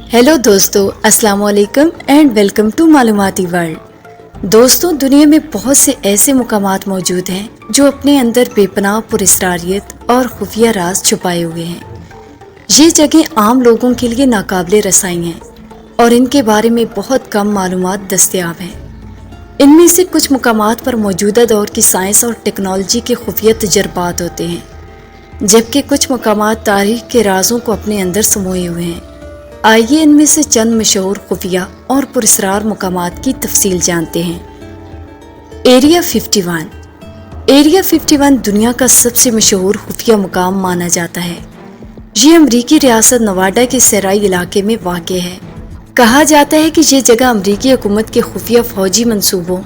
Hello दोस्तों, अस्सलाम वालेकुम एंड वेलकम टू मालूमाती वर्ल्ड। दोस्तों, दुनिया में बहुत से ऐसे मुकामात मौजूद हैं जो अपने अंदर बेपनाह पुरस्रारियत और खुफिया राज छुपाए हुए हैं। ये जगह आम लोगों के लिए नाकाबिले रसाई हैं और इनके बारे में बहुत कम मालूमात दस्तयाब हैं। इनमें से कुछ मुकामात पर मौजूदा दौर की साइंस और टेक्नोलॉजी के खुफिया तजर्बात होते हैं, जबकि कुछ मुकामात तारीख के राजों को अपने अंदर समोए हुए हैं। आइए इनमें से चंद मशहूर खुफिया और पुरस्रार मुकामात की तफसील जानते हैं। एरिया 51। एरिया 51 दुनिया का सबसे मशहूर खुफिया मुकाम माना जाता है। ये अमरीकी रियासत नवाडा के सराई इलाके में वाक़ है। कहा जाता है कि ये जगह अमरीकी हुकूमत के खुफिया फौजी मंसूबों,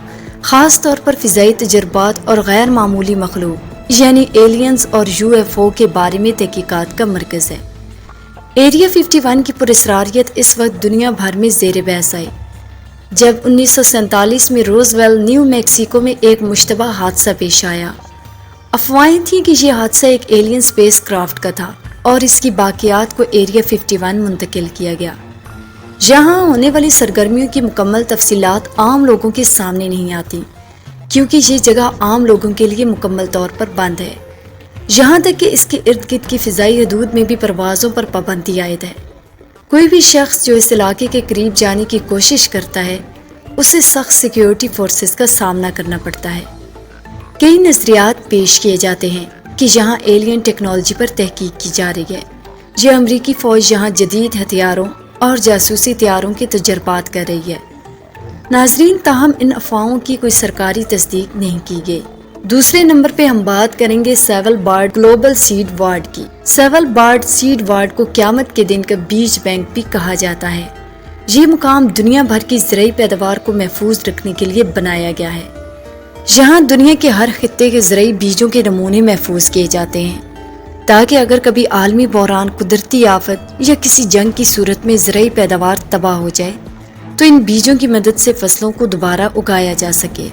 ख़ास तौर पर फ़िज़ाई तजर्बात और गैर मामूली मखलूक यानी एलियंस और UFO के बारे में तहकीकात का मरकज़ है। एरिया 51 की पुरस्रारियत इस वक्त दुनिया भर में ज़ेर बहस आई जब 1947 में रोजवेल न्यू मैक्सिको में एक मुश्तबा हादसा पेश आया। अफवाहें थीं कि यह हादसा एक एलियन स्पेस क्राफ्ट का था और इसकी बाकियात को एरिया 51 मुंतकिल किया गया। यहाँ होने वाली सरगर्मियों की मुकम्मल तफसीलात आम लोगों के सामने नहीं आती, क्योंकि ये जगह आम लोगों के लिए मुकम्मल तौर पर बंद है। यहाँ तक कि इसके इर्द गिर्द की फ़िज़ाई हदूद में भी परवाज़ों पर पाबंदी आयद है। कोई भी शख्स जो इस इलाके के करीब जाने की कोशिश करता है, उसे सख्त सिक्योरिटी फोर्सेस का सामना करना पड़ता है। कई नज़रियात पेश किए जाते हैं कि यहाँ एलियन टेक्नोलॉजी पर तहकीक की जा रही है। यह अमरीकी फ़ौज यहाँ जदीद हथियारों और जासूसी तैयारों के तजर्बात कर रही है। नाजरीन, ताहम इन अफवाहों की कोई सरकारी तस्दीक नहीं की गई। दूसरे नंबर पे हम बात करेंगे सेवलबार्ड ग्लोबल सीड वार्ड की। सेवलबार्ड सीड वार्ड को क़यामत के दिन का बीज बैंक भी कहा जाता है। ये मुकाम दुनिया भर की ज़राई पैदावार को महफूज रखने के लिए बनाया गया है। यहाँ दुनिया के हर खित्ते के ज़राई बीजों के नमूने महफूज किए जाते हैं, ताकि अगर कभी आलमी बहरान, कुदरती आफत या किसी जंग की सूरत में ज़राई पैदावार तबाह हो जाए तो इन बीजों की मदद से फसलों को दोबारा उगाया जा सके।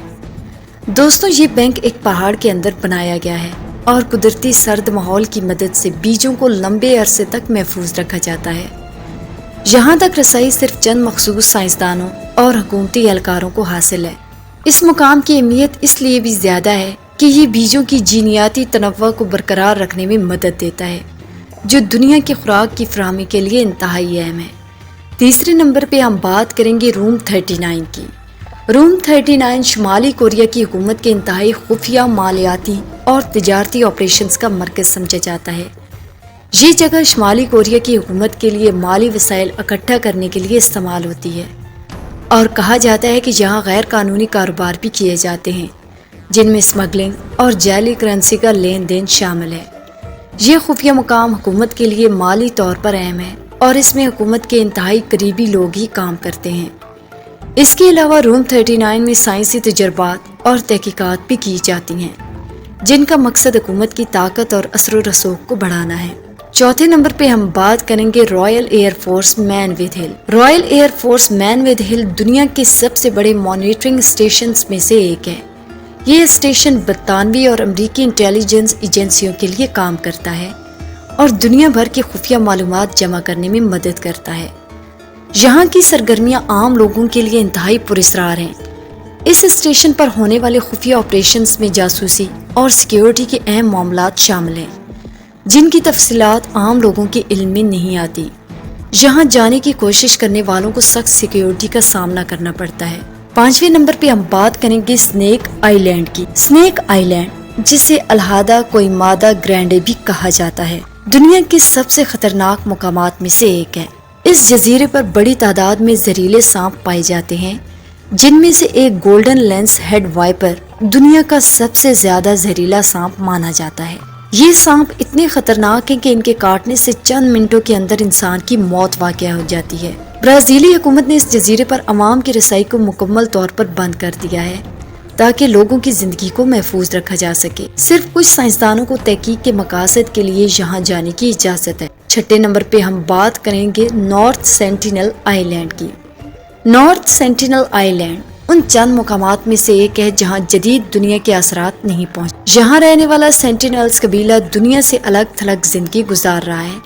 दोस्तों, ये बैंक एक पहाड़ के अंदर बनाया गया है और कुदरती सर्द माहौल की मदद से बीजों को लंबे अरसे तक महफूज रखा जाता है। यहाँ तक रसाई सिर्फ चंद मखसूस साइंसदानों और हुकूमती एहलकारों को हासिल है। इस मुकाम की अहमियत इसलिए भी ज़्यादा है कि ये बीजों की जीनियाती तनव्वुअ को बरकरार रखने में मदद देता है, जो दुनिया की खुराक की फराहमी के लिए इंतहाई अहम है। तीसरे नंबर पर हम बात करेंगे रूम 39 की। रूम 39 शुमाली कोरिया की हुकूमत के इंतहाई खुफिया मालियाती और तिजारती ऑपरेशंस का मरकज़ समझा जाता है। ये जगह शुमाली कोरिया की हुकूमत के लिए माली वसाइल इकट्ठा करने के लिए इस्तेमाल होती है और कहा जाता है कि यहाँ गैर कानूनी कारोबार भी किए जाते हैं, जिनमें स्मगलिंग और जाली करेंसी का लेन देन शामिल है। ये खुफिया मुकाम हुकूमत के लिए माली तौर पर अहम है और इसमें हुकूमत के इंतहाई करीबी लोग ही काम करते हैं। इसके अलावा रूम 39 में साइंसी तजर्बात और तहकीकात भी की जाती हैं, जिनका मकसद हुकूमत की ताकत और असर व रसूख को बढ़ाना है। चौथे नंबर पे हम बात करेंगे Royal Air Force Menwith Hill. Royal Air Force Menwith Hill दुनिया के सबसे बड़े मॉनिटरिंग स्टेशन में से एक है। ये स्टेशन बरतानवी और अमरीकी इंटेलिजेंस एजेंसियों के लिए काम करता है और दुनिया भर की खुफिया मालूमात जमा करने में मदद करता है। यहाँ की सरगर्मियाँ आम लोगों के लिए इंतहाई पुरस्रार हैं। इस स्टेशन पर होने वाले खुफिया ऑपरेशंस में जासूसी और सिक्योरिटी के अहम मामलात शामिल हैं, जिनकी तफसीलात आम लोगों के इल्म में नहीं आती। यहाँ जाने की कोशिश करने वालों को सख्त सिक्योरिटी का सामना करना पड़ता है। पांचवें नंबर पे हम बात करेंगे स्नेक आइलैंड की। स्नेक आइलैंड, जिसे अलहादा कोइमादा ग्रैंडे भी कहा जाता है, दुनिया के सबसे खतरनाक मुकामात में से एक है। इस जजीरे पर बड़ी तादाद में जहरीले सांप पाए जाते हैं, जिनमें से एक गोल्डन लेंस हेड वाइपर दुनिया का सबसे ज्यादा जहरीला सांप माना जाता है। ये सांप इतने खतरनाक हैं कि इनके काटने से चंद मिनटों के अंदर इंसान की मौत वाक़या हो जाती है। ब्राजीली हुकूमत ने इस जजीरे पर अवाम की रसाई को मुकम्मल तौर पर बंद कर दिया है, ताकि लोगों की जिंदगी को महफूज रखा जा सके। सिर्फ कुछ साइंसदानों को तहकीक के मकासद के लिए यहाँ जाने की इजाज़त है। छठे नंबर पे हम बात करेंगे नॉर्थ सेंटिनल आइलैंड की। नॉर्थ सेंटिनल आइलैंड उन चंद मुकामात में से एक है जहाँ जदीद दुनिया के असरात नहीं पहुँचे। यहाँ रहने वाला सेंटिनल्स कबीला दुनिया से अलग थलग जिंदगी गुजार रहा है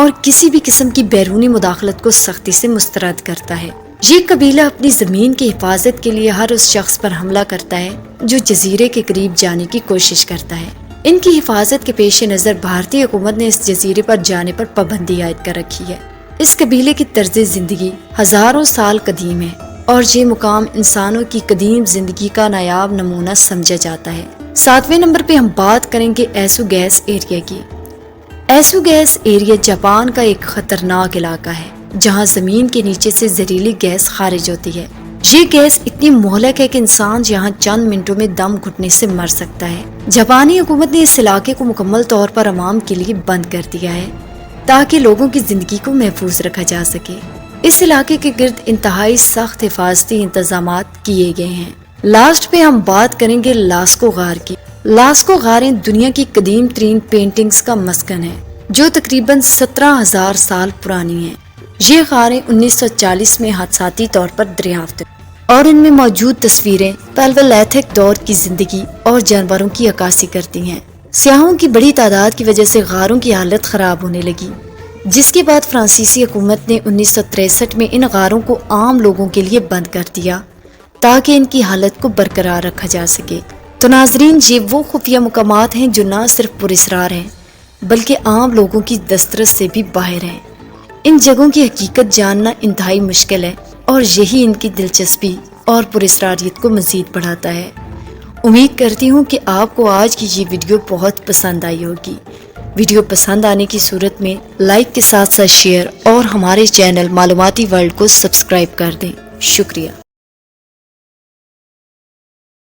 اور کسی بھی قسم کی بیرونی مداخلت کو سختی سے مسترد کرتا ہے۔ یہ قبیلہ اپنی زمین کی حفاظت کے لیے ہر اس شخص پر حملہ کرتا ہے جو جزیرے کے قریب جانے کی کوشش کرتا ہے۔ ان کی حفاظت کے پیش نظر بھارتی حکومت نے اس جزیرے پر جانے پر پابندی عائد کر رکھی ہے۔ اس قبیلے کی طرز زندگی ہزاروں سال قدیم ہے اور یہ مقام انسانوں کی قدیم زندگی کا نایاب نمونہ سمجھا جاتا ہے۔ 7ویں نمبر پہ ہم بات کریں گے ایسو گیس ایریا کی۔ ایسو گیس ایریا جاپان کا ایک خطرناک علاقہ ہے جہاں زمین کے نیچے سے زہریلی گیس خارج ہوتی ہے۔ یہ گیس اتنی مہلک ہے کہ انسان یہاں چند منٹوں میں دم گھٹنے سے مر سکتا ہے۔ جاپانی حکومت نے اس علاقے کو مکمل طور پر عوام کے لیے بند کر دیا ہے تاکہ لوگوں کی زندگی کو محفوظ رکھا جا سکے۔ اس علاقے کے گرد انتہائی سخت حفاظتی انتظامات کیے گئے ہیں۔ لاسٹ پہ ہم بات کریں گے لاسکو غار کی۔ لاسکو غاریں دنیا کی قدیم ترین پینٹنگز کا مسکن ہے جو تقریباً 17,000 سال پرانی ہیں۔ یہ غاریں 1940 میں حادثاتی طور پر دریافت اور ان میں موجود تصویریں پیلیولیتھک دور کی زندگی اور جانوروں کی عکاسی کرتی ہیں۔ سیاحوں کی بڑی تعداد کی وجہ سے غاروں کی حالت خراب ہونے لگی، جس کے بعد فرانسیسی حکومت نے 1963 میں ان غاروں کو عام لوگوں کے لیے بند کر دیا تاکہ ان کی حالت کو برقرار رکھا جا سکے۔ تو ناظرین، یہ وہ خفیہ مقامات ہیں جو نہ صرف پراسرار ہیں بلکہ عام لوگوں کی دسترس سے بھی باہر ہیں۔ ان جگہوں کی حقیقت جاننا انتہائی مشکل ہے اور یہی ان کی دلچسپی اور پراسراریت کو مزید بڑھاتا ہے۔ امید کرتی ہوں کہ آپ کو آج کی یہ ویڈیو بہت پسند آئی ہوگی۔ ویڈیو پسند آنے کی صورت میں لائک کے ساتھ ساتھ شیئر اور ہمارے چینل معلوماتی ورلڈ کو سبسکرائب کر دیں۔ شکریہ۔